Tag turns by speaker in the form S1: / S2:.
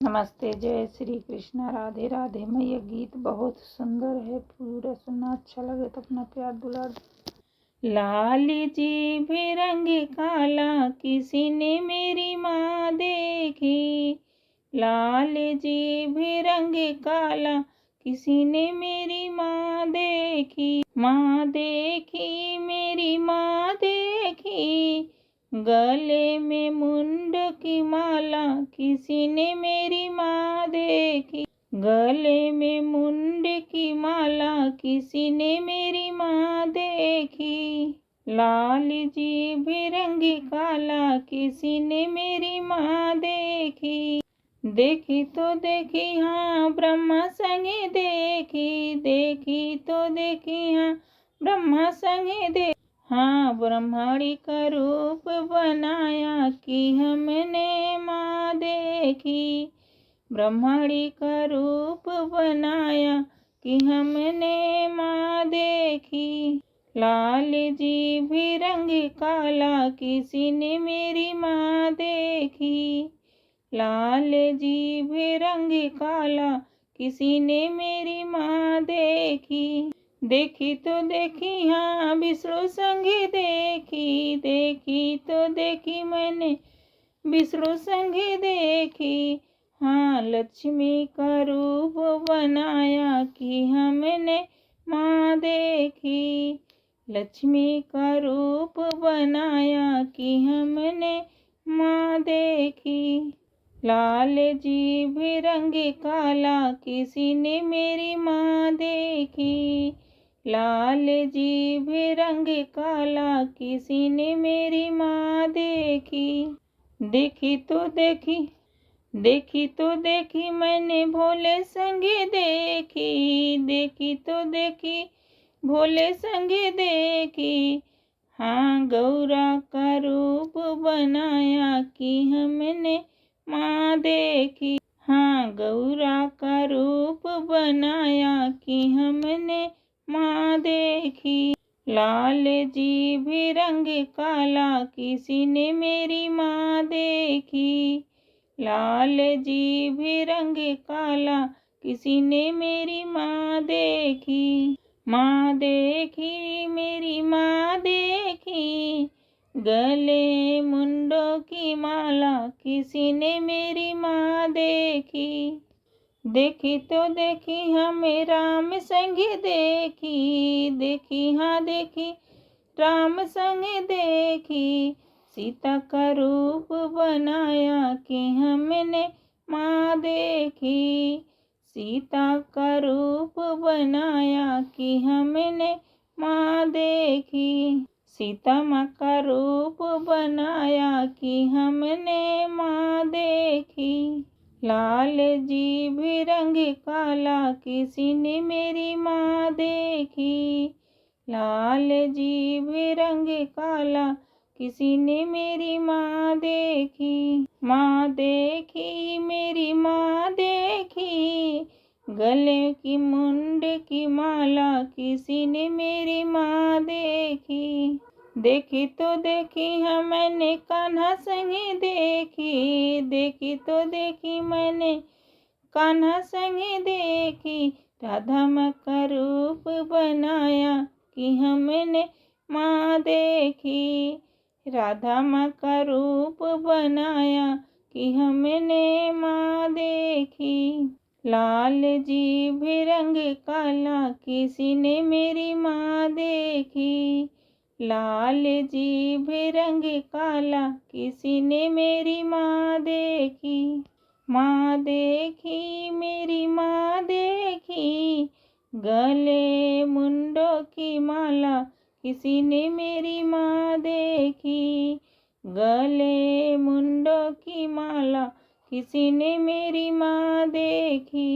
S1: नमस्ते, जय श्री कृष्णा, राधे राधे। मैं ये गीत बहुत सुंदर है, पूरा सुनना। अच्छा लगे तो अपना प्यार दुलार। लाल जी भी रंग काला, किसी ने मेरी माँ देखी। लाल जी भी रंग काला, किसी ने मेरी माँ देखी। माँ देखी, मेरी माँ देखी, गले में मुंड की माला, किसी ने मेरी माँ देखी। गले में मुंड की माला, किसी ने मेरी माँ देखी। लाल जी भी रंग काला, किसी ने मेरी माँ देखी। देखी तो देखी हाँ ब्रह्मा संगे देखी, देखी तो देखी हाँ ब्रह्मा संगे देखी। हाँ, ब्रह्माणी का रूप बनाया कि हमने माँ देखी। ब्रह्माणी का रूप बनाया कि हमने माँ देखी। लाल जी भी रंग काला, किसी ने मेरी माँ देखी। लाल जी भी रंग काला, किसी ने मेरी माँ देखी। देखी तो देखी हाँ विष्णु संग देखी, देखी तो देखी मैंने विष्णु संग देखी। हाँ, लक्ष्मी का रूप बनाया कि हमने माँ देखी। लक्ष्मी का रूप बनाया कि हमने माँ देखी। लाल जी भी रंग काला, किसी ने मेरी माँ देखी। लाल जी भी रंग काला, किसी ने मेरी माँ देखी। देखी तो देखी, देखी तो देखी मैंने भोले संगे देखी, देखी तो देखी भोले संगे देखी। हाँ, गौरा का रूप बनाया कि हमने माँ देखी। हाँ, गौरा का रूप बनाया कि हमने माँ देखी। लाल जी भी रंग काला, किसी ने मेरी माँ देखी। लाल जी भी रंग काला, किसी ने मेरी माँ देखी। माँ देखी, मेरी माँ देखी, गले मुंडों की माला, किसी ने मेरी माँ देखी। देखी तो देखी हमें राम संग देखी, देखी हाँ देखी राम संग देखी। सीता का रूप बनाया कि हमने माँ देखी। सीता का रूप बनाया कि हमने माँ देखी। सीता माँ का रूप बनाया कि हमने माँ देखी। लाल जी भी रंग काला, किसी ने मेरी माँ देखी। लाल जी भी रंग काला, किसी ने मेरी माँ देखी। माँ देखी, मेरी माँ देखी, गले की मुंड की माला, किसी ने मेरी माँ देखी। देखी तो देखी हाँ मैंने कान्हा संगे देखी, देखी तो देखी मैंने कान्हा संगे देखी। राधा माँ का रूप बनाया कि हमने माँ देखी। राधा माँ का रूप बनाया कि हमने माँ देखी। लाल जी भी रंग काला, किसी ने मेरी माँ देखी। लाल जी भी रंग काला, किसी ने मेरी माँ देखी। माँ देखी, मेरी माँ देखी, गले मुंडों की माला, किसी ने मेरी माँ देखी। गले मुंडों की माला, किसी ने मेरी माँ देखी।